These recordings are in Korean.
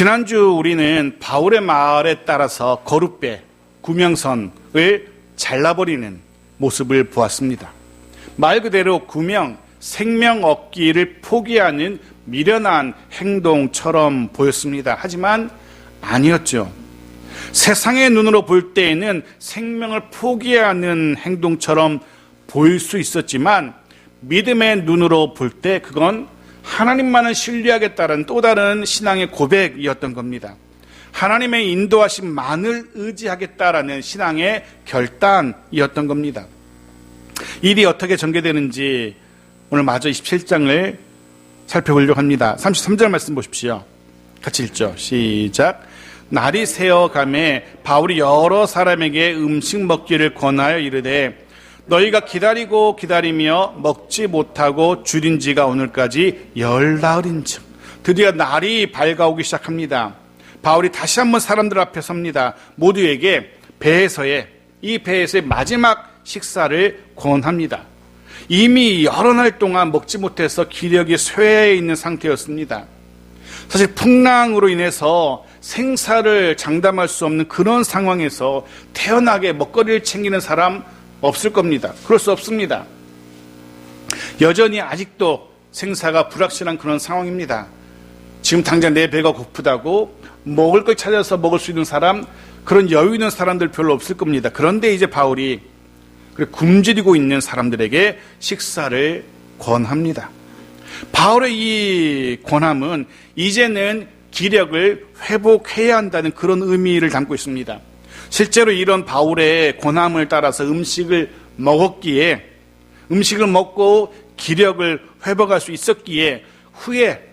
지난주 우리는 바울의 말에 따라서 거룻배, 구명선을 잘라버리는 모습을 보았습니다. 말 그대로 구명, 생명 얻기를 포기하는 미련한 행동처럼 보였습니다. 하지만 아니었죠. 세상의 눈으로 볼 때에는 생명을 포기하는 행동처럼 보일 수 있었지만 믿음의 눈으로 볼 때 그건 하나님만을 신뢰하겠다는 또 다른 신앙의 고백이었던 겁니다. 하나님의 인도하심만을 의지하겠다라는 신앙의 결단이었던 겁니다. 일이 어떻게 전개되는지 오늘 마저 27장을 살펴보려고 합니다. 33절 말씀 보십시오. 같이 읽죠. 시작. 날이 새어가매 바울이 여러 사람에게 음식 먹기를 권하여 이르되 너희가 기다리고 기다리며 먹지 못하고 줄인 지가 오늘까지 열나흘인즉. 드디어 날이 밝아오기 시작합니다. 바울이 다시 한번 사람들 앞에 섭니다. 모두에게 이 배에서의 마지막 식사를 권합니다. 이미 여러 날 동안 먹지 못해서 기력이 쇠해 있는 상태였습니다. 사실 풍랑으로 인해서 생사를 장담할 수 없는 그런 상황에서 태연하게 먹거리를 챙기는 사람 없을 겁니다. 그럴 수 없습니다. 여전히 아직도 생사가 불확실한 그런 상황입니다. 지금 당장 내 배가 고프다고 먹을 걸 찾아서 먹을 수 있는 사람, 그런 여유 있는 사람들 별로 없을 겁니다. 그런데 이제 바울이 굶주리고 있는 사람들에게 식사를 권합니다. 바울의 이 권함은 이제는 기력을 회복해야 한다는 그런 의미를 담고 있습니다. 실제로 이런 바울의 권함을 따라서 음식을 먹고 기력을 회복할 수 있었기에 후에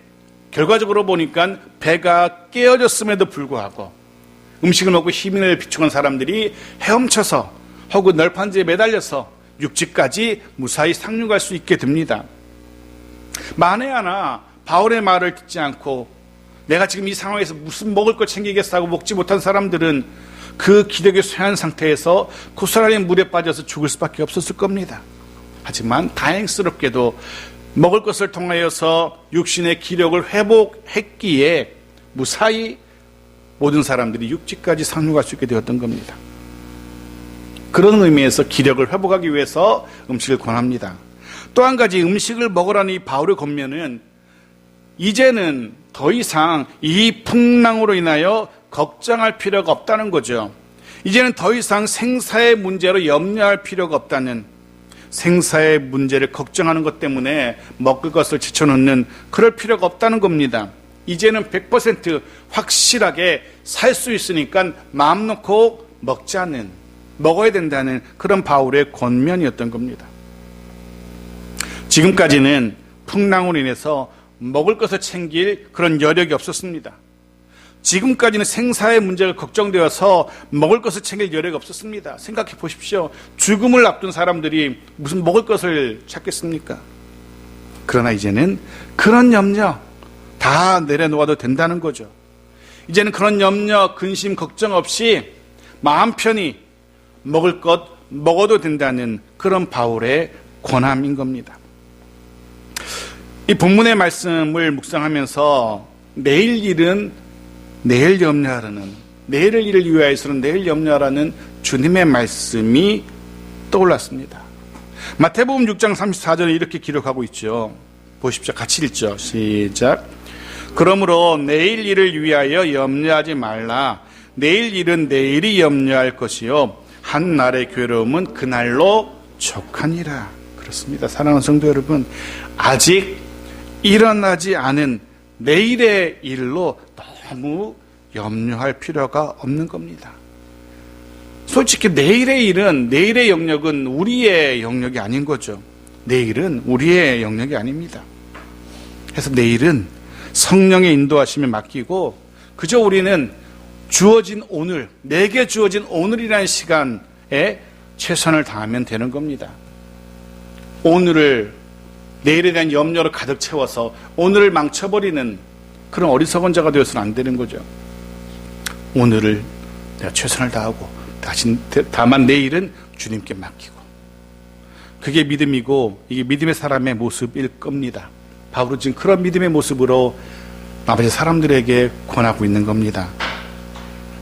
결과적으로 보니까 배가 깨어졌음에도 불구하고 음식을 먹고 힘을 비축한 사람들이 헤엄쳐서 혹은 널판지에 매달려서 육지까지 무사히 상륙할 수 있게 됩니다. 만에 하나 바울의 말을 듣지 않고 내가 지금 이 상황에서 무슨 먹을 걸 챙기겠어 하고 먹지 못한 사람들은 그 기력이 쇠한 상태에서 고스란히 물에 빠져서 죽을 수밖에 없었을 겁니다. 하지만 다행스럽게도 먹을 것을 통하여서 육신의 기력을 회복했기에 무사히 모든 사람들이 육지까지 상륙할 수 있게 되었던 겁니다. 그런 의미에서 기력을 회복하기 위해서 음식을 권합니다. 또 한 가지 음식을 먹으라는 이 바울의 권면은 이제는 더 이상 이 풍랑으로 인하여 걱정할 필요가 없다는 거죠. 이제는 더 이상 생사의 문제로 염려할 필요가 없다는, 생사의 문제를 걱정하는 것 때문에 먹을 것을 지쳐놓는 그럴 필요가 없다는 겁니다. 이제는 100% 확실하게 살 수 있으니까 마음 놓고 먹어야 된다는 그런 바울의 권면이었던 겁니다. 지금까지는 풍랑으로 인해서 먹을 것을 챙길 그런 여력이 없었습니다. 지금까지는 생사의 문제가 걱정되어서 먹을 것을 챙길 여력이 없었습니다. 생각해 보십시오. 죽음을 앞둔 사람들이 무슨 먹을 것을 찾겠습니까? 그러나 이제는 그런 염려 다 내려놓아도 된다는 거죠. 이제는 그런 염려, 근심, 걱정 없이 마음 편히 먹을 것 먹어도 된다는 그런 바울의 권함인 겁니다. 이 본문의 말씀을 묵상하면서 내일 일은 내일 염려하라는, 내일을 일을 위하여서는 내일 염려하라는 주님의 말씀이 떠올랐습니다. 마태복음 6장 34절에 이렇게 기록하고 있죠. 보십시오. 같이 읽죠. 시작. 그러므로 내일 일을 위하여 염려하지 말라. 내일 일은 내일이 염려할 것이요 한 날의 괴로움은 그날로 족하니라. 그렇습니다. 사랑하는 성도 여러분, 아직 일어나지 않은 내일의 일로 너무 염려할 필요가 없는 겁니다. 솔직히 내일의 일은, 내일의 영역은 우리의 영역이 아닌 거죠. 내일은 우리의 영역이 아닙니다. 그래서 내일은 성령의 인도하심에 맡기고 그저 우리는 주어진 오늘, 내게 주어진 오늘이라는 시간에 최선을 다하면 되는 겁니다. 오늘을, 내일에 대한 염려로 가득 채워서 오늘을 망쳐버리는 그런 어리석은 자가 되어서는 안 되는 거죠. 오늘을 내가 최선을 다하고 다만 내일은 주님께 맡기고, 그게 믿음이고 이게 믿음의 사람의 모습일 겁니다. 바울은 지금 그런 믿음의 모습으로 아버지 사람들에게 권하고 있는 겁니다.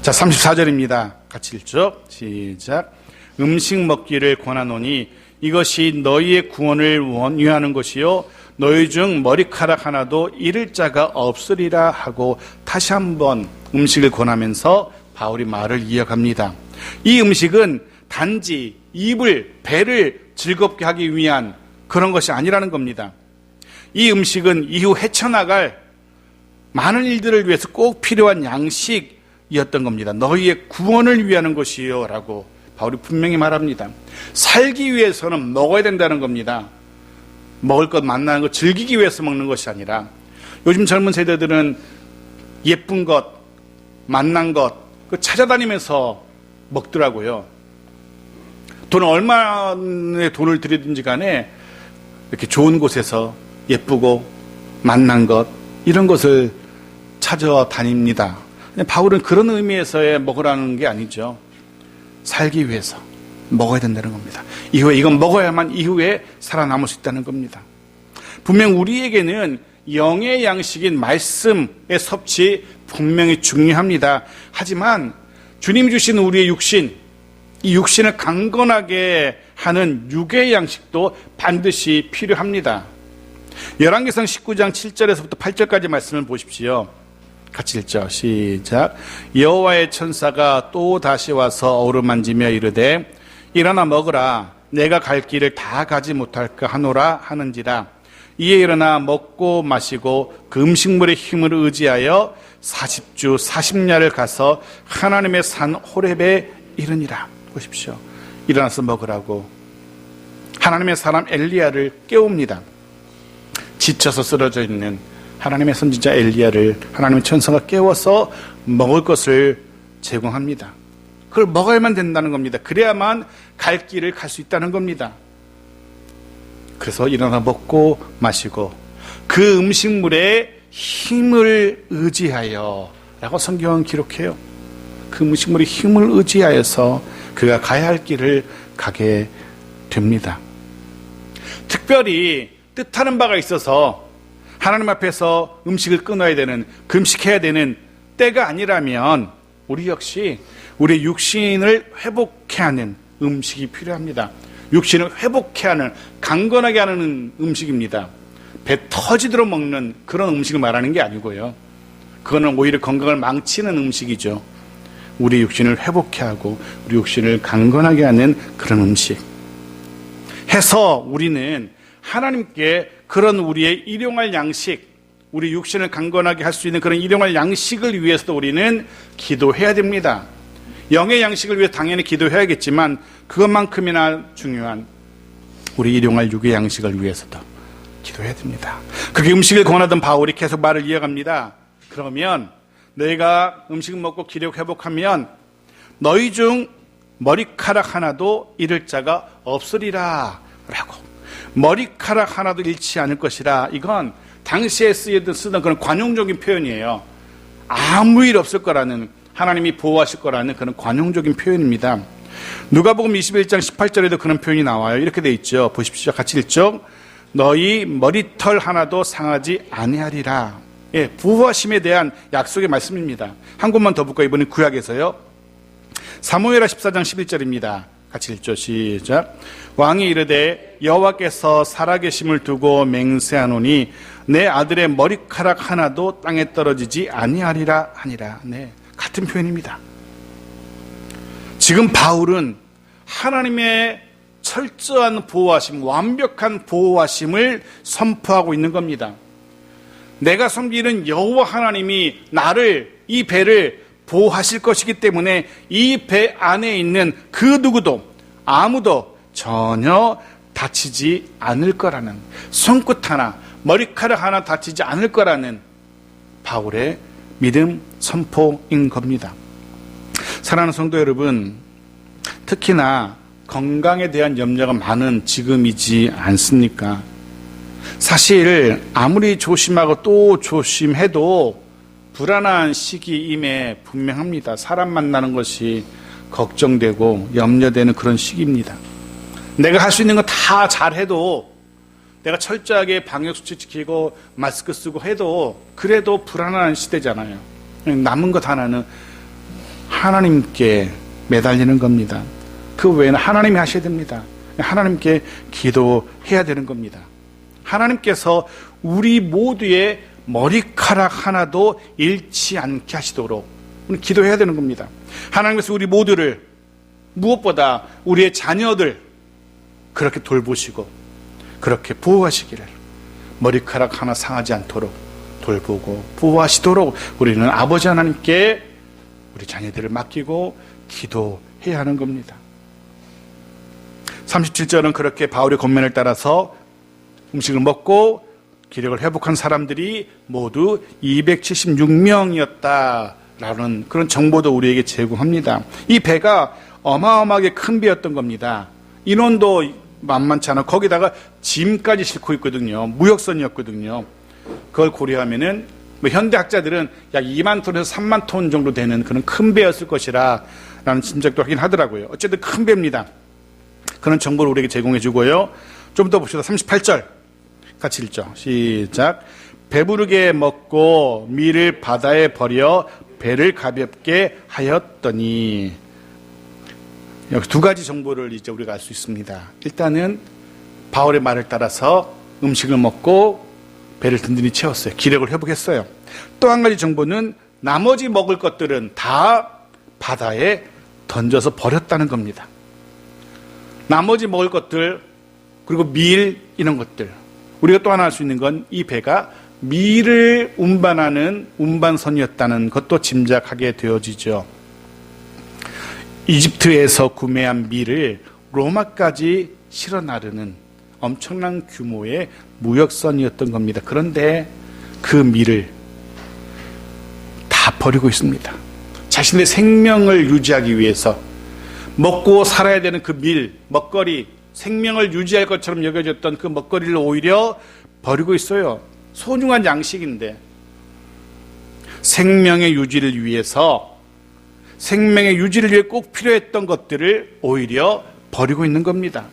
자, 34절입니다. 같이 읽죠. 시작. 음식 먹기를 권하노니 이것이 너희의 구원을 위하는 것이요 너희 중 머리카락 하나도 잃을 자가 없으리라 하고 다시 한번 음식을 권하면서 바울이 말을 이어갑니다. 이 음식은 단지 입을, 배를 즐겁게 하기 위한 그런 것이 아니라는 겁니다. 이 음식은 이후 헤쳐나갈 많은 일들을 위해서 꼭 필요한 양식이었던 겁니다. 너희의 구원을 위하는 것이요 라고 바울이 분명히 말합니다. 살기 위해서는 먹어야 된다는 겁니다. 먹을 것, 만나는 것, 즐기기 위해서 먹는 것이 아니라 요즘 젊은 세대들은 예쁜 것, 만난 것 찾아다니면서 먹더라고요. 돈을 얼마의 돈을 들이든지 간에 이렇게 좋은 곳에서 예쁘고 만난 것 이런 것을 찾아다닙니다. 바울은 그런 의미에서의 먹으라는 게 아니죠. 살기 위해서 먹어야 된다는 겁니다. 이후에 이건 먹어야만 이후에 살아남을 수 있다는 겁니다. 분명 우리에게는 영의 양식인 말씀의 섭취 분명히 중요합니다. 하지만 주님 주신 우리의 육신, 이 육신을 강건하게 하는 육의 양식도 반드시 필요합니다. 열왕기상 19장 7절에서부터 8절까지 말씀을 보십시오. 같이 읽죠. 시작. 여호와의 천사가 또 다시 와서 어루만지며 이르되 일어나 먹으라. 내가 갈 길을 다 가지 못할까 하노라 하는지라. 이에 일어나 먹고 마시고 그 음식물의 힘을 의지하여 40주 40야를 가서 하나님의 산 호렙에 이르니라. 보십시오. 일어나서 먹으라고 하나님의 사람 엘리야를 깨웁니다. 지쳐서 쓰러져 있는 하나님의 선지자 엘리야를 하나님의 천사가 깨워서 먹을 것을 제공합니다. 그걸 먹어야만 된다는 겁니다. 그래야만 갈 길을 갈 수 있다는 겁니다. 그래서 일어나 먹고 마시고 그 음식물의 힘을 의지하여 라고 성경은 기록해요. 그 음식물의 힘을 의지하여서 그가 가야 할 길을 가게 됩니다. 특별히 뜻하는 바가 있어서 하나님 앞에서 음식을 끊어야 되는, 금식해야 되는 때가 아니라면 우리 역시 우리의 육신을 회복케 하는 음식이 필요합니다. 육신을 회복케 하는, 강건하게 하는 음식입니다. 배 터지도록 먹는 그런 음식을 말하는 게 아니고요. 그거는 오히려 건강을 망치는 음식이죠. 우리 육신을 회복케 하고 우리 육신을 강건하게 하는 그런 음식 해서 우리는 하나님께 그런 우리의 일용할 양식, 우리 육신을 강건하게 할 수 있는 그런 일용할 양식을 위해서도 우리는 기도해야 됩니다. 영의 양식을 위해 당연히 기도해야겠지만 그것만큼이나 중요한 우리 일용할 육의 양식을 위해서도 기도해야 됩니다. 그렇게 음식을 권하던 바울이 계속 말을 이어갑니다. 그러면 너희가 음식을 먹고 기력 회복하면 너희 중 머리카락 하나도 잃을 자가 없으리라 라고. 머리카락 하나도 잃지 않을 것이라. 이건 당시에 쓰던 그런 관용적인 표현이에요. 아무 일 없을 거라는, 하나님이 보호하실 거라는 그런 관용적인 표현입니다. 누가복음 21장 18절에도 그런 표현이 나와요. 이렇게 돼 있죠. 보십시오. 같이 읽죠. 너희 머리털 하나도 상하지 아니하리라. 예, 보호하심에 대한 약속의 말씀입니다. 한 곳만 더 볼까요? 이번엔 구약에서요. 사무엘하 14장 11절입니다. 같이 읽죠. 시작. 왕이 이르되 여호와께서 살아계심을 두고 맹세하노니 내 아들의 머리카락 하나도 땅에 떨어지지 아니하리라 하니라. 네, 같은 표현입니다. 지금 바울은 하나님의 철저한 보호하심, 완벽한 보호하심을 선포하고 있는 겁니다. 내가 섬기는 여호와 하나님이 나를, 이 배를 보호하실 것이기 때문에 이 배 안에 있는 그 누구도, 아무도 전혀 다치지 않을 거라는, 손끝 하나, 머리카락 하나 다치지 않을 거라는 바울의 믿음 선포인 겁니다. 사랑하는 성도 여러분, 특히나 건강에 대한 염려가 많은 지금이지 않습니까? 사실 아무리 조심하고 또 조심해도 불안한 시기임에 분명합니다. 사람 만나는 것이 걱정되고 염려되는 그런 시기입니다. 내가 할 수 있는 거 다 잘해도 내가 철저하게 방역수칙 지키고 마스크 쓰고 해도 그래도 불안한 시대잖아요. 남은 것 하나는 하나님께 매달리는 겁니다. 그 외에는 하나님이 하셔야 됩니다. 하나님께 기도해야 되는 겁니다. 하나님께서 우리 모두의 머리카락 하나도 잃지 않게 하시도록 우리 기도해야 되는 겁니다. 하나님께서 우리 모두를 무엇보다 우리의 자녀들 그렇게 돌보시고 그렇게 보호하시기를 머리카락 하나 상하지 않도록 돌보고 보호하시도록 우리는 아버지 하나님께 우리 자녀들을 맡기고 기도해야 하는 겁니다. 37절은 그렇게 바울의 권면을 따라서 음식을 먹고 기력을 회복한 사람들이 모두 276명이었다라는 그런 정보도 우리에게 제공합니다. 이 배가 어마어마하게 큰 배였던 겁니다. 인원도 만만치 않아. 거기다가 짐까지 싣고 있거든요. 무역선이었거든요. 그걸 고려하면은 현대학자들은 약 2만 톤에서 3만 톤 정도 되는 그런 큰 배였을 것이라 라는 짐작도 하긴 하더라고요. 어쨌든 큰 배입니다. 그런 정보를 우리에게 제공해 주고요. 좀 더 봅시다. 38절 같이 읽죠. 시작. 배부르게 먹고 밀을 바다에 버려 배를 가볍게 하였더니. 여기 두 가지 정보를 이제 우리가 알 수 있습니다. 일단은 바울의 말을 따라서 음식을 먹고 배를 든든히 채웠어요. 기력을 회복했어요. 또 한 가지 정보는 나머지 먹을 것들은 다 바다에 던져서 버렸다는 겁니다. 나머지 먹을 것들 그리고 밀 이런 것들 우리가 또 하나 알 수 있는 건 이 배가 밀을 운반하는 운반선이었다는 것도 짐작하게 되어지죠. 이집트에서 구매한 밀을 로마까지 실어 나르는 엄청난 규모의 무역선이었던 겁니다. 그런데 그 밀을 다 버리고 있습니다. 자신의 생명을 유지하기 위해서 먹고 살아야 되는 그 밀, 먹거리, 생명을 유지할 것처럼 여겨졌던 그 먹거리를 오히려 버리고 있어요. 소중한 양식인데 생명의 유지를 위해서 생명의 유지를 위해 꼭 필요했던 것들을 오히려 버리고 있는 겁니다.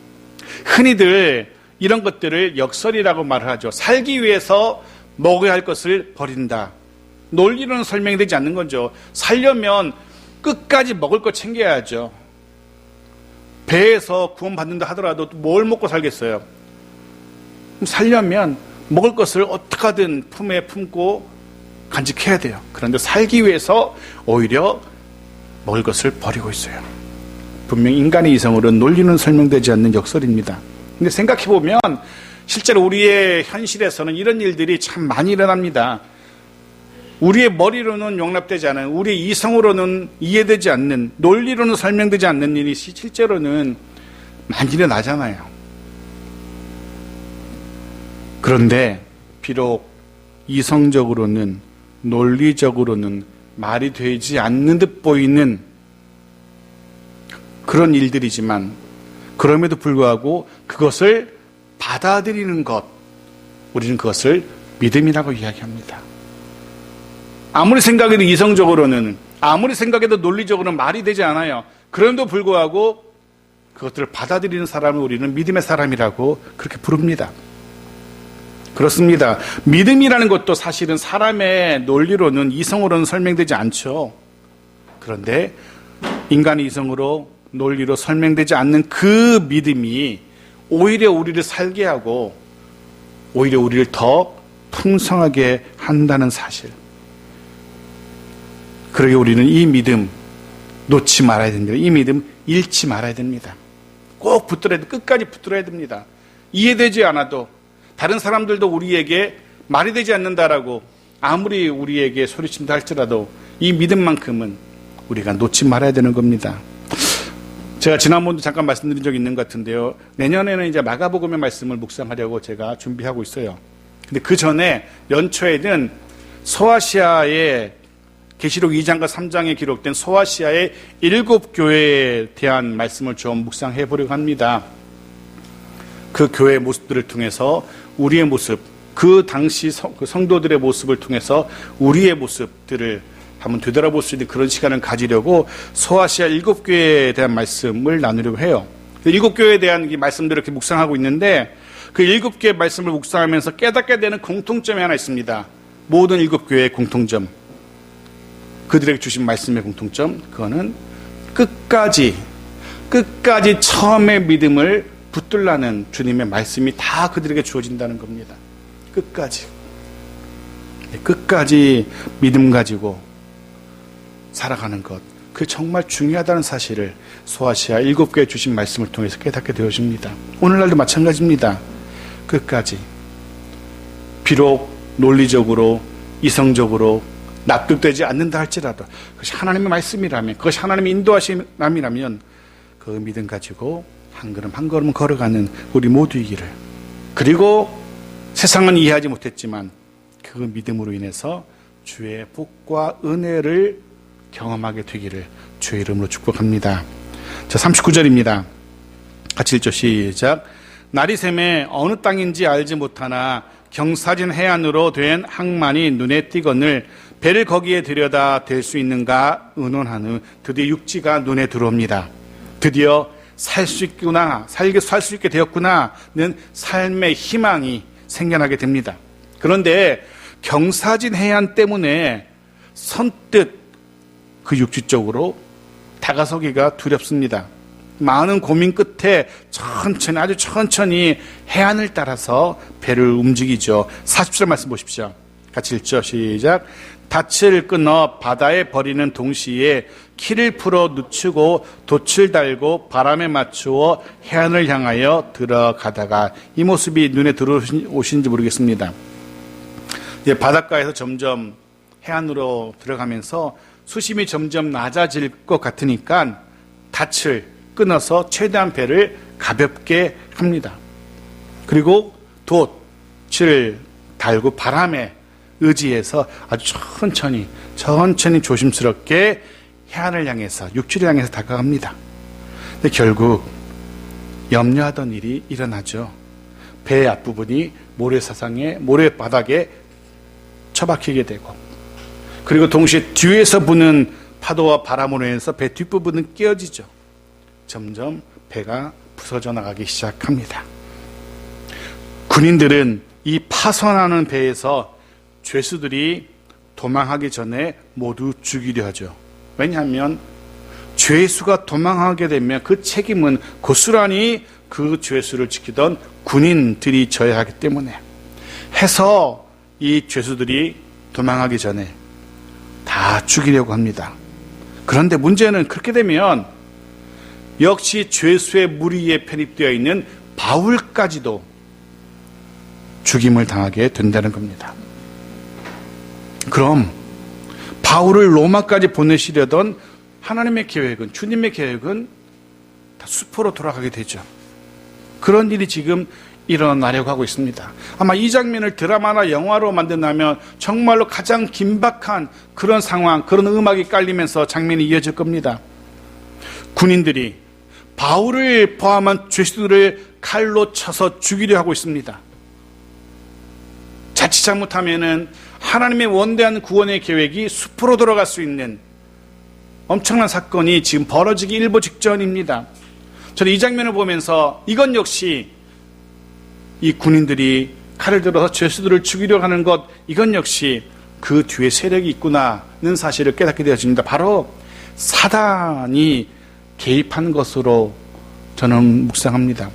흔히들 이런 것들을 역설이라고 말을 하죠. 살기 위해서 먹어야 할 것을 버린다. 논리로는 설명이 되지 않는 거죠. 살려면 끝까지 먹을 거 챙겨야죠. 배에서 구원받는다 하더라도 뭘 먹고 살겠어요? 살려면 먹을 것을 어떻게든 품에 품고 간직해야 돼요. 그런데 살기 위해서 오히려 먹을 것을 버리고 있어요. 분명히 인간의 이성으로는 논리는 설명되지 않는 역설입니다. 근데 생각해보면 실제로 우리의 현실에서는 이런 일들이 참 많이 일어납니다. 우리의 머리로는 용납되지 않은, 우리의 이성으로는 이해되지 않는, 논리로는 설명되지 않는 일이 실제로는 많이 일어나잖아요. 그런데 비록 이성적으로는 논리적으로는 말이 되지 않는 듯 보이는 그런 일들이지만 그럼에도 불구하고 그것을 받아들이는 것, 우리는 그것을 믿음이라고 이야기합니다. 아무리 생각해도 이성적으로는, 아무리 생각해도 논리적으로는 말이 되지 않아요. 그럼에도 불구하고 그것들을 받아들이는 사람을 우리는 믿음의 사람이라고 그렇게 부릅니다. 그렇습니다. 믿음이라는 것도 사실은 사람의 논리로는, 이성으로는 설명되지 않죠. 그런데 인간의 이성으로, 논리로 설명되지 않는 그 믿음이 오히려 우리를 살게 하고 오히려 우리를 더 풍성하게 한다는 사실. 그러게 우리는 이 믿음 놓지 말아야 됩니다. 이 믿음 잃지 말아야 됩니다. 꼭 붙들어야 돼. 끝까지 붙들어야 됩니다. 이해되지 않아도 다른 사람들도 우리에게 말이 되지 않는다라고 아무리 우리에게 소리친다 할지라도 이 믿음만큼은 우리가 놓지 말아야 되는 겁니다. 제가 지난번도 잠깐 말씀드린 적이 있는 것 같은데요. 내년에는 이제 마가복음의 말씀을 묵상하려고 제가 준비하고 있어요. 근데 그 전에 연초에는 소아시아의 계시록 2장과 3장에 기록된 소아시아의 7교회에 대한 말씀을 좀 묵상해 보려고 합니다. 그 교회의 모습들을 통해서 우리의 모습, 그 당시 성도들의 모습을 통해서 우리의 모습들을 한번 되돌아볼 수 있는 그런 시간을 가지려고 소아시아 7교회에 대한 말씀을 나누려고 해요. 7교회에 대한 이 말씀들을 이렇게 묵상하고 있는데 그 7개의 말씀을 묵상하면서 깨닫게 되는 공통점이 하나 있습니다. 모든 7교회의 공통점, 그들에게 주신 말씀의 공통점, 그거는 끝까지 처음의 믿음을 붙들라는 주님의 말씀이 다 그들에게 주어진다는 겁니다. 끝까지 믿음 가지고 살아가는 것, 그게 정말 중요하다는 사실을 소아시아 7교회에 주신 말씀을 통해서 깨닫게 되어집니다. 오늘날도 마찬가지입니다. 끝까지. 비록 논리적으로, 이성적으로 납득되지 않는다 할지라도 그것이 하나님의 말씀이라면, 그것이 하나님의 인도하심이라면 그 믿음 가지고 한 걸음 한 걸음 걸어가는 우리 모두이기를, 그리고 세상은 이해하지 못했지만 그 믿음으로 인해서 주의 복과 은혜를 경험하게 되기를 주의 이름으로 축복합니다. 자, 39절입니다. 같이 읽죠. 시작. 날이 새매 어느 땅인지 알지 못하나 경사진 해안으로 된 항만이 눈에 띄거늘 배를 거기에 들여다 댈 수 있는가 의논한 후 드디어 육지가 눈에 들어옵니다. 드디어 살 수 있게 되었구나는 삶의 희망이 생겨나게 됩니다. 그런데 경사진 해안 때문에 선뜻 그 육지 쪽으로 다가서기가 두렵습니다. 많은 고민 끝에 아주 천천히 해안을 따라서 배를 움직이죠. 40절 말씀 보십시오. 같이 읽죠. 시작. 닻을 끊어 바다에 버리는 동시에 키를 풀어 늦추고 돛을 달고 바람에 맞추어 해안을 향하여 들어가다가, 이 모습이 눈에 들어오시는지 모르겠습니다. 바닷가에서 점점 해안으로 들어가면서 수심이 점점 낮아질 것 같으니까 닻을 끊어서 최대한 배를 가볍게 합니다. 그리고 돛을 달고 바람에 의지해서 아주 천천히 조심스럽게 해안을 향해서, 육지를 향해서 다가갑니다. 근데 결국 염려하던 일이 일어나죠. 배의 앞부분이 모래바닥에 처박히게 되고, 그리고 동시에 뒤에서 부는 파도와 바람으로 인해서 배 뒷부분은 깨어지죠. 점점 배가 부서져 나가기 시작합니다. 군인들은 이 파손하는 배에서 죄수들이 도망하기 전에 모두 죽이려 하죠. 왜냐하면 죄수가 도망하게 되면 그 책임은 고스란히 그 죄수를 지키던 군인들이 져야 하기 때문에 해서 이 죄수들이 도망하기 전에 다 죽이려고 합니다. 그런데 문제는 그렇게 되면 역시 죄수의 무리에 편입되어 있는 바울까지도 죽임을 당하게 된다는 겁니다. 그럼 바울을 로마까지 보내시려던 하나님의 계획은, 주님의 계획은 다 수포로 돌아가게 되죠. 그런 일이 지금 일어나려고 하고 있습니다. 아마 이 장면을 드라마나 영화로 만든다면 정말로 가장 긴박한 그런 상황, 그런 음악이 깔리면서 장면이 이어질 겁니다. 군인들이 바울을 포함한 죄수들을 칼로 쳐서 죽이려 하고 있습니다. 자칫 잘못하면은 하나님의 원대한 구원의 계획이 수포로 돌아갈 수 있는 엄청난 사건이 지금 벌어지기 일보 직전입니다. 저는 이 장면을 보면서 이건 역시 이 군인들이 칼을 들어서 죄수들을 죽이려 하는 것, 이건 역시 그 뒤에 세력이 있구나는 사실을 깨닫게 되어집니다. 바로 사단이 개입한 것으로 저는 묵상합니다.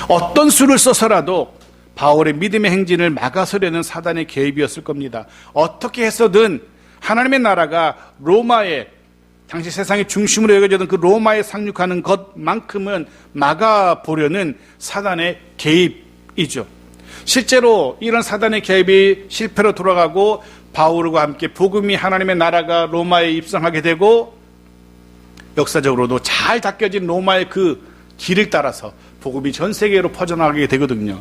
어떤 수를 써서라도 바울의 믿음의 행진을 막아서려는 사단의 개입이었을 겁니다. 어떻게 해서든 하나님의 나라가 로마에, 당시 세상의 중심으로 여겨지던 그 로마에 상륙하는 것만큼은 막아보려는 사단의 개입이죠. 실제로 이런 사단의 개입이 실패로 돌아가고 바울과 함께 복음이, 하나님의 나라가 로마에 입성하게 되고, 역사적으로도 잘 닦여진 로마의 그 길을 따라서 복음이 전 세계로 퍼져나가게 되거든요.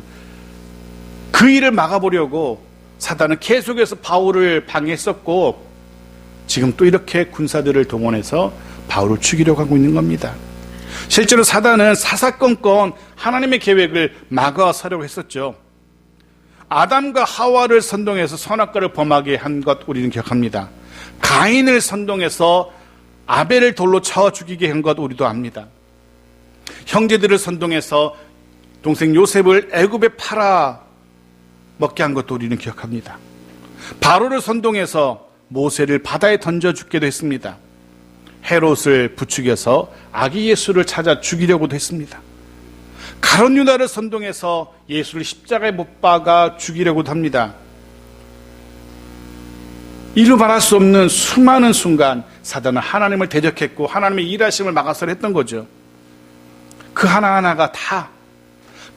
그 일을 막아보려고 사단은 계속해서 바울을 방해했었고, 지금 또 이렇게 군사들을 동원해서 바울을 죽이려고 하고 있는 겁니다. 실제로 사단은 사사건건 하나님의 계획을 막아서려고 했었죠. 아담과 하와를 선동해서 선악과를 범하게 한 것 우리는 기억합니다. 가인을 선동해서 아벨을 돌로 쳐 죽이게 한 것 우리도 압니다. 형제들을 선동해서 동생 요셉을 애굽에 팔아 먹게 한 것도 우리는 기억합니다. 바로를 선동해서 모세를 바다에 던져 죽게도 했습니다. 헤롯을 부추겨서 아기 예수를 찾아 죽이려고도 했습니다. 가룟 유다를 선동해서 예수를 십자가에 못 박아 죽이려고도 합니다. 이루 말할 수 없는 수많은 순간 사단은 하나님을 대적했고 하나님의 일하심을 막아서려 했던 거죠. 그 하나하나가 다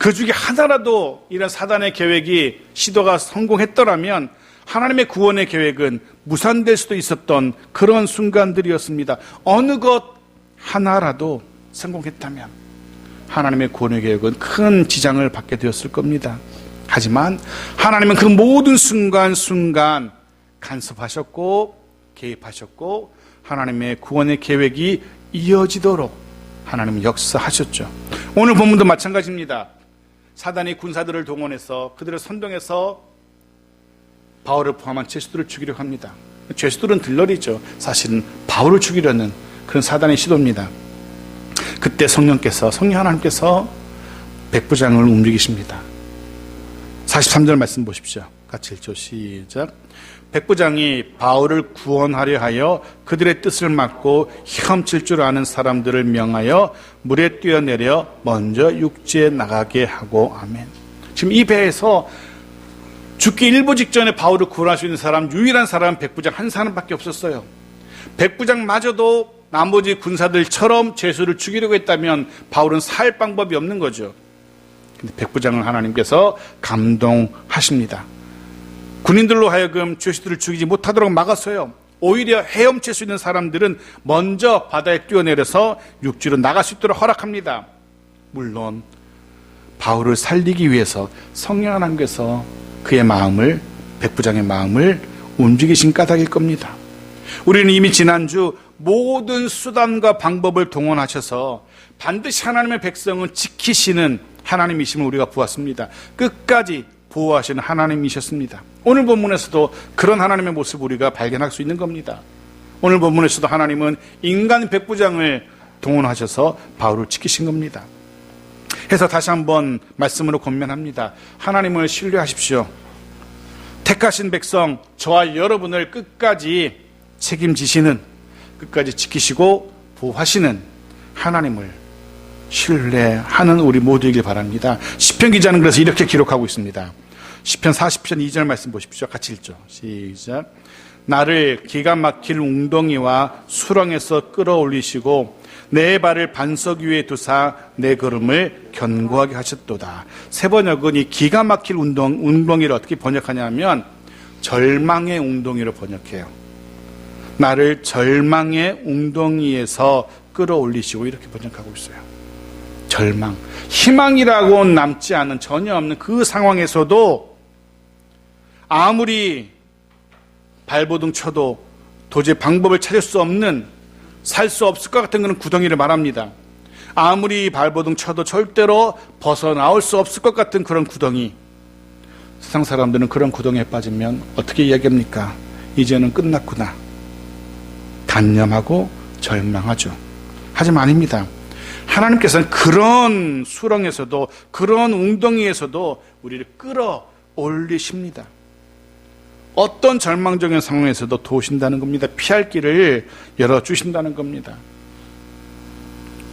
그 중에 하나라도 이런 사단의 계획이 시도가 성공했더라면 하나님의 구원의 계획은 무산될 수도 있었던 그런 순간들이었습니다. 어느 것 하나라도 성공했다면 하나님의 구원의 계획은 큰 지장을 받게 되었을 겁니다. 하지만 하나님은 그 모든 순간순간 간섭하셨고 개입하셨고 하나님의 구원의 계획이 이어지도록 하나님은 역사하셨죠. 오늘 본문도 마찬가지입니다. 사단이 군사들을 동원해서 그들을 선동해서 바울을 포함한 죄수들을 죽이려고 합니다. 죄수들은 들러리죠. 사실은 바울을 죽이려는 그런 사단의 시도입니다. 그때 성령 하나님께서 백부장을 움직이십니다. 43절 말씀 보십시오. 같이 읽죠. 시작. 백부장이 바울을 구원하려 하여 그들의 뜻을 막고 헤엄칠 줄 아는 사람들을 명하여 물에 뛰어내려 먼저 육지에 나가게 하고. 아멘. 지금 이 배에서 죽기 일보 직전에 바울을 구원할 수 있는 사람, 유일한 사람은 백부장 한 사람밖에 없었어요. 백부장마저도 나머지 군사들처럼 죄수를 죽이려고 했다면 바울은 살 방법이 없는 거죠. 근데 백부장을 하나님께서 감동하십니다. 군인들로 하여금 죄수들을 죽이지 못하도록 막았어요. 오히려 헤엄칠 수 있는 사람들은 먼저 바다에 뛰어내려서 육지로 나갈 수 있도록 허락합니다. 물론 바울을 살리기 위해서 성령 하나님께서 그의 마음을, 백부장의 마음을 움직이신 까닭일 겁니다. 우리는 이미 지난주 모든 수단과 방법을 동원하셔서 반드시 하나님의 백성은 지키시는 하나님이심을 우리가 보았습니다. 끝까지 보호하시는 하나님이셨습니다. 오늘 본문에서도 그런 하나님의 모습을 우리가 발견할 수 있는 겁니다. 오늘 본문에서도 하나님은 인간 백부장을 동원하셔서 바울을 지키신 겁니다. 해서 다시 한번 말씀으로 권면합니다. 하나님을 신뢰하십시오. 택하신 백성, 저와 여러분을 끝까지 책임지시는, 끝까지 지키시고 보호하시는 하나님을 신뢰하는 우리 모두이길 바랍니다. 시편 기자는 그래서 이렇게 기록하고 있습니다. 시편 40편 2절 말씀 보십시오. 같이 읽죠. 시작. 나를 기가 막힐 웅덩이와 수렁에서 끌어올리시고 내 발을 반석 위에 두사 내 걸음을 견고하게 하셨도다. 세번역은 이 기가 막힐 웅덩이를 어떻게 번역하냐면 절망의 웅덩이로 번역해요. 나를 절망의 웅덩이에서 끌어올리시고 이렇게 번역하고 있어요. 절망, 희망이라고 남지 않은, 전혀 없는 그 상황에서도 아무리 발버둥 쳐도 도저히 방법을 찾을 수 없는, 살 수 없을 것 같은 그런 구덩이를 말합니다. 아무리 발버둥 쳐도 절대로 벗어나올 수 없을 것 같은 그런 구덩이. 세상 사람들은 그런 구덩이에 빠지면 어떻게 이야기합니까? 이제는 끝났구나. 단념하고 절망하죠. 하지만 아닙니다. 하나님께서는 그런 수렁에서도, 그런 웅덩이에서도 우리를 끌어올리십니다. 어떤 절망적인 상황에서도 도우신다는 겁니다. 피할 길을 열어주신다는 겁니다.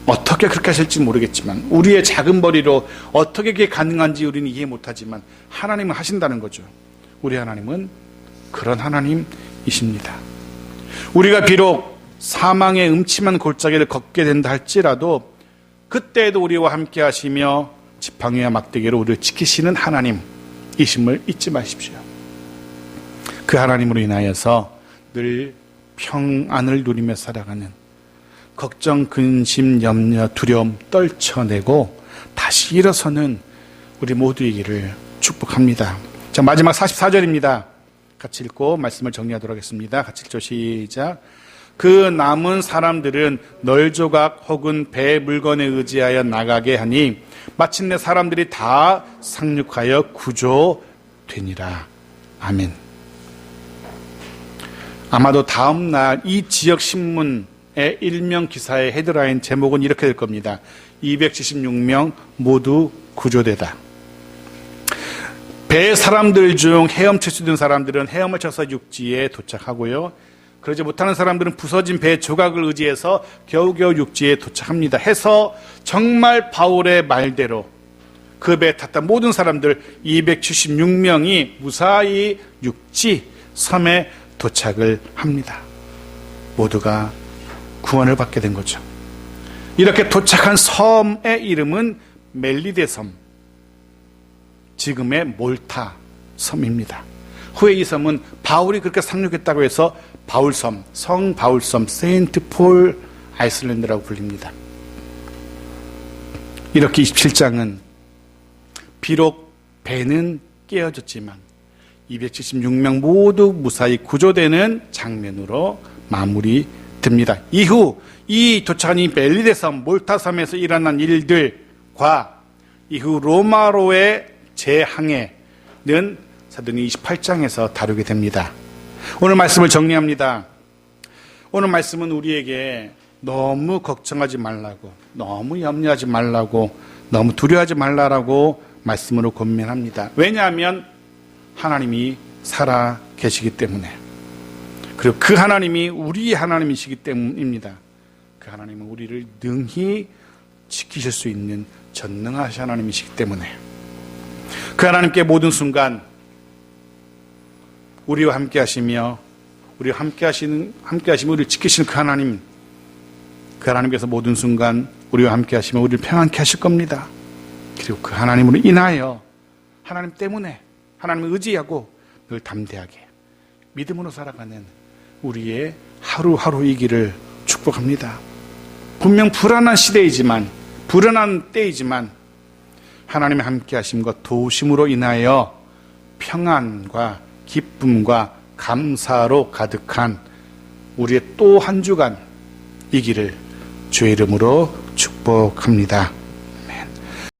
어떻게 그렇게 하실지 모르겠지만, 우리의 작은 머리로 어떻게 그게 가능한지 우리는 이해 못하지만 하나님은 하신다는 거죠. 우리 하나님은 그런 하나님이십니다. 우리가 비록 사망의 음침한 골짜기를 걷게 된다 할지라도 그때에도 우리와 함께 하시며 지팡이와 막대기로 우리를 지키시는 하나님이심을 잊지 마십시오. 그 하나님으로 인하여서 늘 평안을 누리며 살아가는, 걱정, 근심, 염려, 두려움 떨쳐내고 다시 일어서는 우리 모두이기를 축복합니다. 자, 마지막 44절입니다. 같이 읽고 말씀을 정리하도록 하겠습니다. 같이 읽죠. 시작. 그 남은 사람들은 널조각 혹은 배 물건에 의지하여 나가게 하니 마침내 사람들이 다 상륙하여 구조되니라. 아멘. 아마도 다음 날 이 지역 신문의 일면 기사의 헤드라인 제목은 이렇게 될 겁니다. 276명 모두 구조되다. 배 사람들 중 헤엄칠 수 있는 사람들은 헤엄을 쳐서 육지에 도착하고요. 그러지 못하는 사람들은 부서진 배 조각을 의지해서 겨우겨우 육지에 도착합니다. 해서 정말 바울의 말대로 그 배에 탔던 모든 사람들 276명이 무사히 육지 섬에 도착을 합니다. 모두가 구원을 받게 된 거죠. 이렇게 도착한 섬의 이름은 멜리데 섬, 지금의 몰타 섬입니다. 후에 이 섬은 바울이 그렇게 상륙했다고 해서 바울섬, 성 바울섬, 세인트 폴 아이슬란드라고 불립니다. 이렇게 27장은 비록 배는 깨어졌지만 276명 모두 무사히 구조되는 장면으로 마무리됩니다. 이후 이 도착한 이 멜리데 섬, 몰타 섬에서 일어난 일들과 이후 로마로의 재항해는 사도행전 28장에서 다루게 됩니다. 오늘 말씀을 정리합니다. 오늘 말씀은 우리에게 너무 걱정하지 말라고, 너무 염려하지 말라고, 너무 두려워하지 말라라고 말씀으로 권면합니다. 왜냐하면 하나님이 살아 계시기 때문에, 그리고 그 하나님이 우리의 하나님이시기 때문입니다. 그 하나님은 우리를 능히 지키실 수 있는 전능하신 하나님이시기 때문에 그 하나님께 모든 순간 우리와 함께 하시며 우리와 함께 하시며 우리를 지키시는 그 하나님, 그 하나님께서 모든 순간 우리와 함께 하시며 우리를 평안케 하실 겁니다. 그리고 그 하나님으로 인하여 하나님 때문에 하나님을 의지하고 늘 담대하게 믿음으로 살아가는 우리의 하루하루이기를 축복합니다. 분명 불안한 시대이지만, 불안한 때이지만 하나님의 함께 하심과 도우심으로 인하여 평안과 기쁨과 감사로 가득한 우리의 또 한 주간 이기를 주의 이름으로 축복합니다.